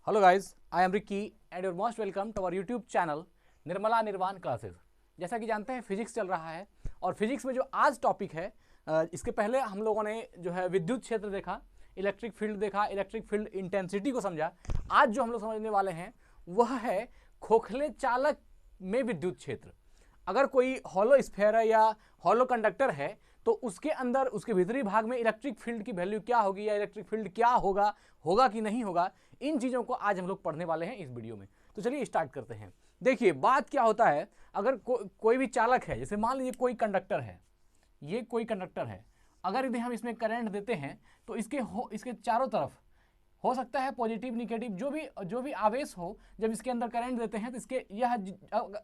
Hello guys, I am Ricky and you're most welcome to our YouTube channel Nirmala निर्वाण classes. जैसा कि जानते हैं फिजिक्स चल रहा है और फिजिक्स में जो आज टॉपिक है इसके पहले हम लोगों ने जो है विद्युत क्षेत्र देखा, इलेक्ट्रिक फील्ड देखा, इलेक्ट्रिक फील्ड इंटेंसिटी को समझा। आज जो हम लोग समझने वाले हैं वह है खोखले चालक में विद्युत क्षेत्र। अगर कोई हॉलो स्फीयर है या हॉलो कंडक्टर है तो उसके अंदर उसके भीतरी भाग में इलेक्ट्रिक फील्ड की वैल्यू क्या होगी या इलेक्ट्रिक फील्ड क्या होगा कि नहीं होगा, इन चीज़ों को आज हम लोग पढ़ने वाले हैं इस वीडियो में। तो चलिए स्टार्ट करते हैं। देखिए बात क्या होता है, अगर कोई भी चालक है, जैसे मान लीजिए कोई कंडक्टर है, ये कोई कंडक्टर है, अगर यदि हम इसमें करंट देते हैं तो इसके चारों तरफ हो सकता है पॉजिटिव निगेटिव जो भी आवेश हो, जब इसके अंदर करंट देते हैं तो इसके यह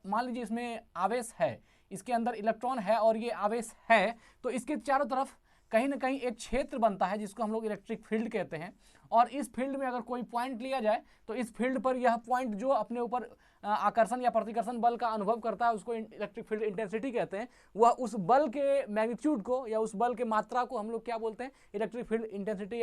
मान लीजिए इसमें आवेश है, इसके अंदर इलेक्ट्रॉन है और ये आवेश है, तो इसके चारों तरफ कहीं ना कहीं एक क्षेत्र बनता है जिसको हम लोग इलेक्ट्रिक फील्ड कहते हैं। और इस फील्ड में अगर कोई पॉइंट लिया जाए तो इस फील्ड पर यह पॉइंट जो अपने ऊपर आकर्षण या प्रतिकर्षण बल का अनुभव करता है उसको इलेक्ट्रिक फील्ड इंटेंसिटी कहते हैं। वह उस बल के मैग्नीट्यूड को या उस बल के मात्रा को हम लोग क्या बोलते हैं, इलेक्ट्रिक फील्ड इंटेंसिटी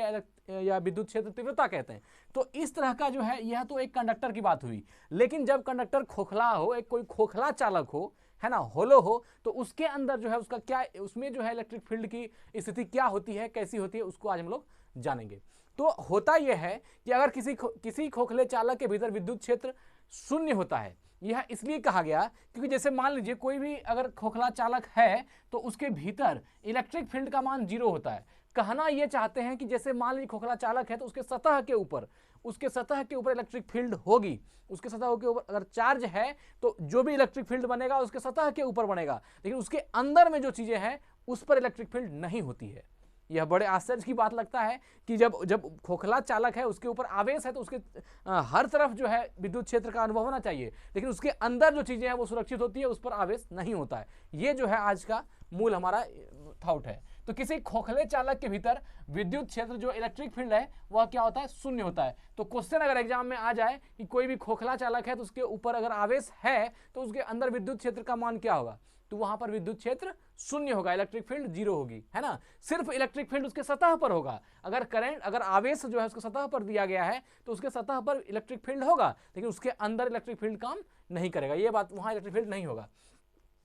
या विद्युत क्षेत्र तीव्रता कहते हैं। तो इस तरह का जो है, यह तो एक कंडक्टर की बात हुई। लेकिन जब कंडक्टर खोखला हो, एक कोई खोखला चालक हो, है ना, होलो हो, तो उसके अंदर जो है उसका क्या, उसमें जो है इलेक्ट्रिक फील्ड की स्थिति क्या होती है, कैसी होती है, उसको आज हम लोग जानेंगे। तो होता यह है कि अगर किसी खोखले चालक के भीतर विद्युत क्षेत्र शून्य होता है, यह इसलिए कहा गया क्योंकि जैसे मान लीजिए कोई भी अगर खोखला चालक है तो उसके भीतर इलेक्ट्रिक फील्ड का मान 0 होता है। कहना यह चाहते हैं कि जैसे मान लीजिए खोखला चालक है तो उसके सतह के ऊपर इलेक्ट्रिक फील्ड होगी। उसके सतह के ऊपर अगर चार्ज है तो जो भी इलेक्ट्रिक फील्ड बनेगा उसके सतह के ऊपर बनेगा, लेकिन उसके अंदर में जो चीजें हैं उस पर इलेक्ट्रिक फील्ड नहीं होती है। यह बड़े आश्चर्य की बात लगता है कि जब खोखला चालक है उसके ऊपर आवेश है तो उसके हर तरफ जो है विद्युत क्षेत्र का अनुभव होना चाहिए, लेकिन उसके अंदर जो चीजें हैं वो सुरक्षित होती है, उस पर आवेश नहीं होता है। ये जो है आज का मूल हमारा थॉट है। तो किसी खोखले चालक के भीतर विद्युत क्षेत्र जो इलेक्ट्रिक फील्ड है वह क्या होता है, शून्य होता है। तो क्वेश्चन अगर एग्जाम में आ जाए कि कोई भी खोखला चालक है तो उसके ऊपर अगर आवेश है तो उसके अंदर विद्युत क्षेत्र का मान क्या होगा, तो वहां पर विद्युत क्षेत्र शून्य होगा, इलेक्ट्रिक फील्ड 0 होगी, है ना। सिर्फ इलेक्ट्रिक फील्ड उसके सतह पर होगा। अगर आवेश जो है उसके सतह पर दिया गया है तो उसके सतह पर इलेक्ट्रिक फील्ड होगा, लेकिन उसके अंदर इलेक्ट्रिक फील्ड काम नहीं करेगा। ये बात, वहां इलेक्ट्रिक फील्ड नहीं होगा।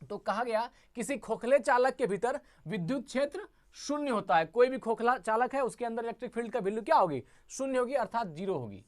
तो कहा गया किसी खोखले चालक के भीतर विद्युत क्षेत्र शून्य होता है। कोई भी खोखला चालक है उसके अंदर इलेक्ट्रिक फील्ड का वैल्यू क्या होगी, शून्य होगी, अर्थात 0 होगी।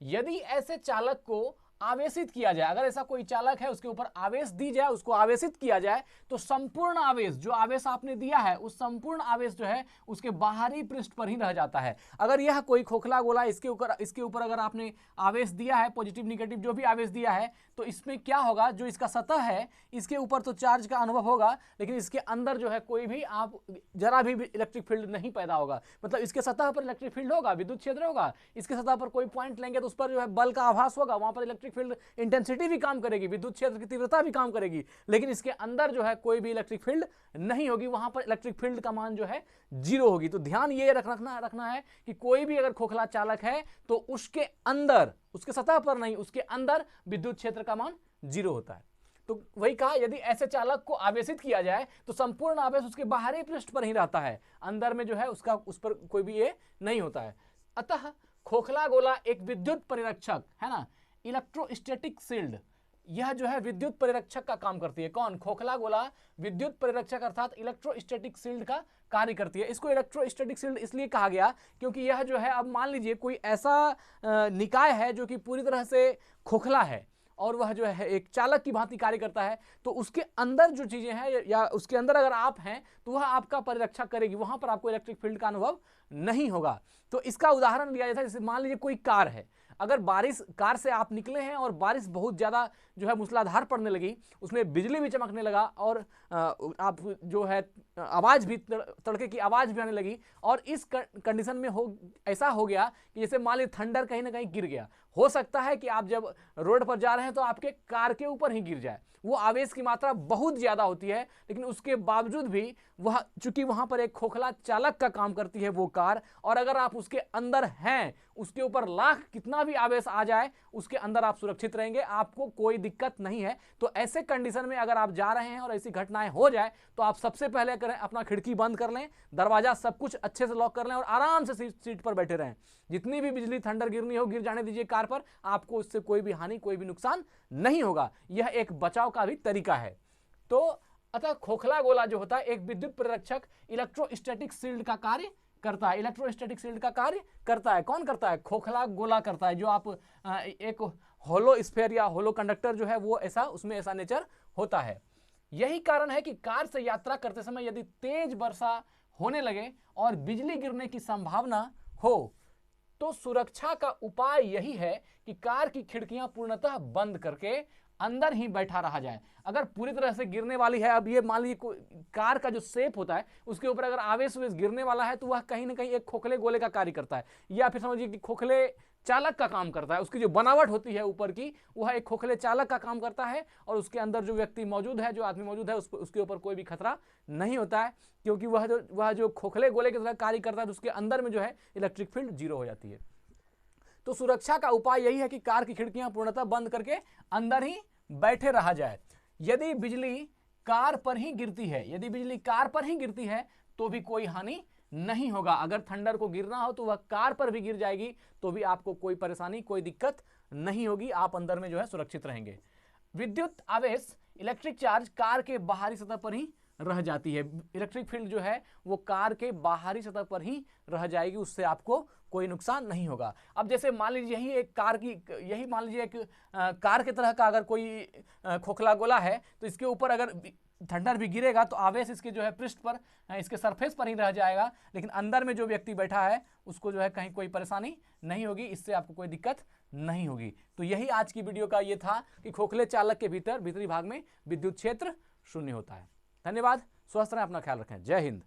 यदि ऐसे चालक को आवेशित किया जाए, अगर ऐसा कोई चालक है उसके ऊपर आवेश दी जाए, उसको आवेशित किया जाए, तो संपूर्ण आवेश, जो आवेश आपने दिया है उस संपूर्ण आवेश जो है उसके बाहरी पृष्ठ पर ही रह जाता है। अगर यह कोई खोखला गोला इसके ऊपर अगर आपने आवेश दिया है, पॉजिटिव निगेटिव जो भी आवेश दिया है, तो इसमें क्या होगा, जो इसका सतह है इसके ऊपर तो चार्ज का अनुभव होगा, लेकिन इसके अंदर जो है कोई भी आप जरा भी इलेक्ट्रिक फील्ड नहीं पैदा होगा। मतलब इसके सतह पर इलेक्ट्रिक फील्ड होगा, विद्युत क्षेत्र होगा, इसके सतह पर कोई पॉइंट लेंगे तो उस पर जो है बल का आभास होगा, वहां पर इलेक्ट्रिक फील्ड इंटेंसिटी भी काम करेगी, विद्युत क्षेत्र की तीव्रता भी काम करेगी, लेकिन इसके अंदर जो है कोई भी इलेक्ट्रिक फील्ड नहीं होगी, वहां पर इलेक्ट्रिक फील्ड का मान जो है 0 होगी। तो ध्यान ये रखना है कि कोई भी अगर खोखला चालक है तो उसके अंदर, उसके सतह पर नहीं, उसके अंदर विद्युत क्षेत्र का मान 0 होता है। तो वही कहा, यदि ऐसे चालक को आवेशित किया जाए तो संपूर्ण आवेश उसके बाहरी पृष्ठ पर ही रहता है, अंदर में जो है उस पर कोई भी ये नहीं होता है। अतः खोखला गोला एक विद्युत परिरक्षक है ना, इलेक्ट्रोस्टैटिक शील्ड, यह जो है विद्युत परिरक्षक का काम करती है। कौन, खोखला गोला विद्युत परिरक्षक अर्थात इलेक्ट्रोस्टैटिक शील्ड का कार्य करती है। इसको इलेक्ट्रोस्टैटिक शील्ड इसलिए कहा गया क्योंकि यह जो है, अब मान लीजिए कोई ऐसा निकाय है जो कि पूरी तरह से खोखला है और वह जो है एक चालक की भांति कार्य करता है, तो उसके अंदर जो चीजें हैं या उसके अंदर अगर आप हैं तो वह आपका परिरक्षक करेगी, वहां पर आपको इलेक्ट्रिक फील्ड का अनुभव नहीं होगा। तो इसका उदाहरण लिया जाता है, जैसे मान लीजिए कोई कार है, अगर कार से आप निकले हैं और बारिश बहुत ज्यादा जो है मूसलाधार पड़ने लगी, उसमें बिजली भी चमकने लगा और आप जो है आवाज भी, तड़के की आवाज भी आने लगी, और इस कंडीशन में ऐसा हो गया कि जैसे मान लीजिए थंडर कहीं ना कहीं गिर गया। हो सकता है कि आप जब रोड पर जा रहे हैं तो आपके कार के ऊपर ही गिर जाए, वो आवेश की मात्रा बहुत ज्यादा होती है, लेकिन उसके बावजूद भी वह, चूंकि वहां पर एक खोखला चालक का काम करती है वो कार, और अगर आप उसके अंदर हैं, उसके ऊपर लाख कितना भी आवेश आ जाए उसके अंदर आप सुरक्षित रहेंगे, आपको कोई दिक्कत नहीं है। तो ऐसे कंडीशन में अगर आप जा रहे हैं और ऐसी घटनाएं हो जाए तो आप सबसे पहले करें अपना खिड़की बंद कर लें, दरवाजा सब कुछ अच्छे से लॉक कर लें और आराम से सीट पर बैठे रहें। जितनी भी बिजली थंडर गिरनी हो गिर जाने दीजिए कार पर, आपको इससे कोई भी हानि कोई भी नुकसान नहीं होगा। यह एक बचाव का भी तरीका है। तो अतः खोखला गोला जो होता है एक विद्युत प्रतिरक्षक इलेक्ट्रोस्टैटिक शील्ड का कार्य करता है। इलेक्ट्रोस्टैटिक शील्ड का कार्य करता है, कौन करता है? खोखला गोला करता है। जो आप एक होलो स्फीयर या होलो कंडक्टर जो है वो ऐसा, उसमें ऐसा नेचर होता है। यही कारण है कि कार से यात्रा करते समय यदि तेज वर्षा होने लगे और बिजली गिरने की संभावना हो तो सुरक्षा का उपाय यही है कि कार की खिड़कियां पूर्णतः बंद करके अंदर ही बैठा रहा जाए। अगर पूरी तरह से गिरने वाली है, अब ये मान लीजिए कार का जो शेप होता है उसके ऊपर अगर आवेश गिरने वाला है तो वह कहीं ना कहीं एक खोखले गोले का कार्य करता है, या फिर समझिए कि खोखले चालक का काम करता है। उसकी जो बनावट होती है ऊपर की वह एक खोखले चालक का काम करता है और उसके अंदर जो व्यक्ति मौजूद है, जो आदमी मौजूद है, उसके ऊपर कोई भी खतरा नहीं होता है, क्योंकि वह जो खोखले गोले की तरह कार्य करता है तो उसके अंदर में जो है इलेक्ट्रिक फील्ड जीरो हो जाती है। तो सुरक्षा का उपाय यही है कि कार की खिड़कियां पूर्णतः बंद करके अंदर ही बैठे रहा जाए। यदि बिजली कार पर ही गिरती है, यदि बिजली कार पर ही गिरती है तो भी कोई हानि नहीं होगा। अगर थंडर को गिरना हो तो वह कार पर भी गिर जाएगी तो भी आपको कोई परेशानी कोई दिक्कत नहीं होगी, आप अंदर में जो है सुरक्षित रहेंगे। विद्युत आवेश इलेक्ट्रिक चार्ज कार के बाहरी सतह पर ही रह जाती है। इलेक्ट्रिक फील्ड जो है वो कार के बाहरी सतह पर ही रह जाएगी, उससे आपको कोई नुकसान नहीं होगा। अब जैसे मान लीजिए यही मान लीजिए एक कार के तरह का अगर कोई खोखला गोला है तो इसके ऊपर अगर थंडर भी गिरेगा तो आवेश इसके जो है पृष्ठ पर, इसके सरफेस पर ही रह जाएगा, लेकिन अंदर में जो व्यक्ति बैठा है उसको जो है कहीं कोई परेशानी नहीं होगी, इससे आपको कोई दिक्कत नहीं होगी। तो यही आज की वीडियो का ये था कि खोखले चालक के भीतरी भाग में विद्युत क्षेत्र शून्य होता है। धन्यवाद, स्वस्थ रहें, अपना ख्याल रखें। जय हिंद।